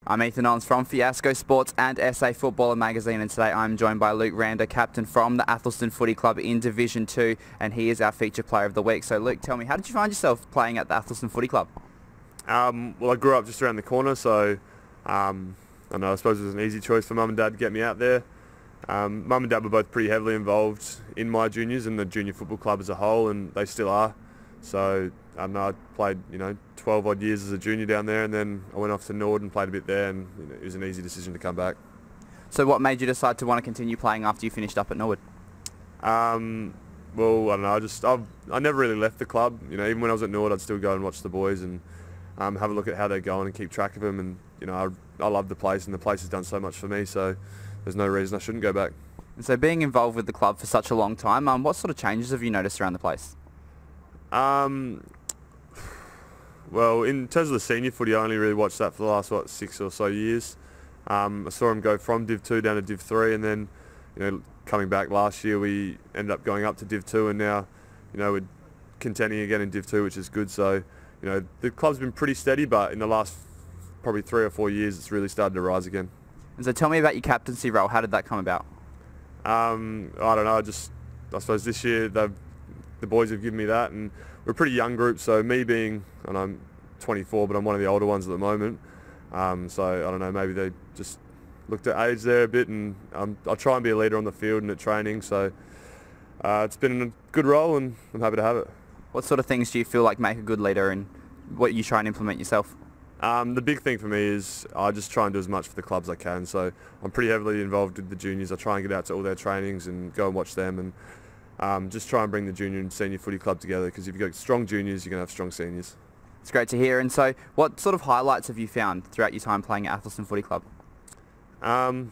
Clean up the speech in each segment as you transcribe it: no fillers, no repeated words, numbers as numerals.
I'm Ethan Ons from Fiasco Sports and SA Footballer Magazine, and today I'm joined by Luke Rander, captain from the Athelstone Footy Club in Division 2, and he is our feature player of the week. So Luke, tell me, how did you find yourself playing at the Athelstone Footy Club? Well, I grew up just around the corner, so I suppose it was an easy choice for Mum and Dad to get me out there. Mum and Dad were both pretty heavily involved in my juniors and the junior football club as a whole, and they still are. So I played 12 odd years as a junior down there, and then I went off to Nord and played a bit there, and it was an easy decision to come back. So what made you decide to want to continue playing after you finished up at Norwood? Well, I don't know. I never really left the club. Even when I was at Nord, I'd still go and watch the boys and have a look at how they're going and keep track of them. And I love the place, and the place has done so much for me. So there's no reason I shouldn't go back. And so being involved with the club for such a long time, what sort of changes have you noticed around the place? Well, in terms of the senior footy, I only really watched that for the last 6 or so years. I saw him go from Div 2 down to Div 3, and then coming back last year, we ended up going up to Div 2, and now we're contending again in Div 2, which is good. So the club's been pretty steady, but in the last probably 3 or 4 years, it's really started to rise again. And so tell me about your captaincy role. How did that come about? I don't know. I suppose this year the boys have given me that, and we're a pretty young group. So me being, and I'm 24, but I'm one of the older ones at the moment. So I don't know. Maybe they just looked at age there a bit, and I'll try and be a leader on the field and at training. So it's been a good role, and I'm happy to have it. What sort of things do you feel like make a good leader, and what you try and implement yourself? The big thing for me is I just try and do as much for the clubs as I can. So I'm pretty heavily involved with the juniors. I try and get out to all their trainings and go and watch them, and just try and bring the junior and senior footy club together, because if you've got strong juniors, you're going to have strong seniors. It's great to hear. And so what sort of highlights have you found throughout your time playing at Athelstone Footy Club? I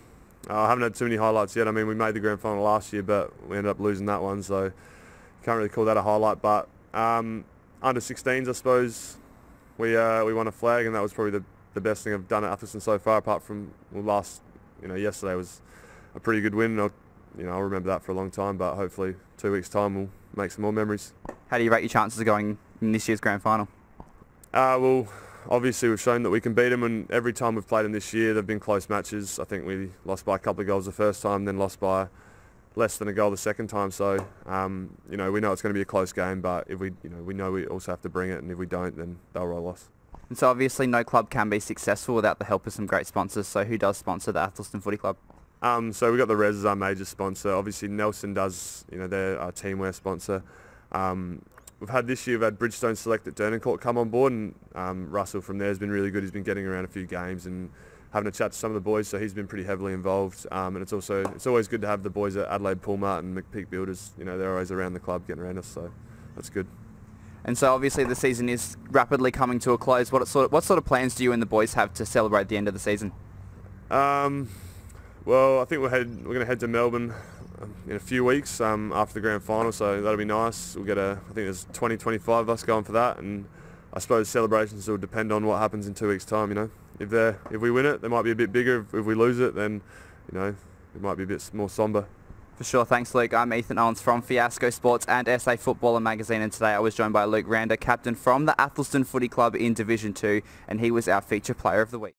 haven't had too many highlights yet. I mean, we made the grand final last year, but we ended up losing that one, so can't really call that a highlight. But under 16s, I suppose, we won a flag, and that was probably the best thing I've done at Athelstone so far, apart from yesterday was a pretty good win. I'll remember that for a long time, but hopefully 2 weeks' time we'll make some more memories. How do you rate your chances of going in this year's grand final? Well, obviously we've shown that we can beat them, and every time we've played them this year, they've been close matches. I think we lost by a couple of goals the first time, then lost by less than a goal the second time. So, we know it's going to be a close game, but if we know we also have to bring it, and if we don't, then they'll roll us. And so obviously no club can be successful without the help of some great sponsors. So who does sponsor the Athelstone Footy Club? So we've got the Res as our major sponsor. Obviously Nelson does, they're our teamwear sponsor. We've had Bridgestone Select at Dernancourt come on board, and Russell from there has been really good. He's been getting around a few games and having a chat to some of the boys, so he's been pretty heavily involved. And it's always good to have the boys at Adelaide Pullmart and McPeak Builders. They're always around the club getting around us, so that's good. And so obviously the season is rapidly coming to a close. What sort of plans do you and the boys have to celebrate the end of the season? Well, I think we're going to head to Melbourne in a few weeks after the grand final, so that'll be nice. I think there's 20-25 of us going for that, and I suppose celebrations will depend on what happens in 2 weeks' time. If we win it, they might be a bit bigger. If we lose it, then it might be a bit more sombre. For sure. Thanks, Luke. I'm Ethan Ons from Fiasco Sports and SA Footballer Magazine, and today I was joined by Luke Rander, captain from the Athelstone Footy Club in Division 2, and he was our feature player of the week.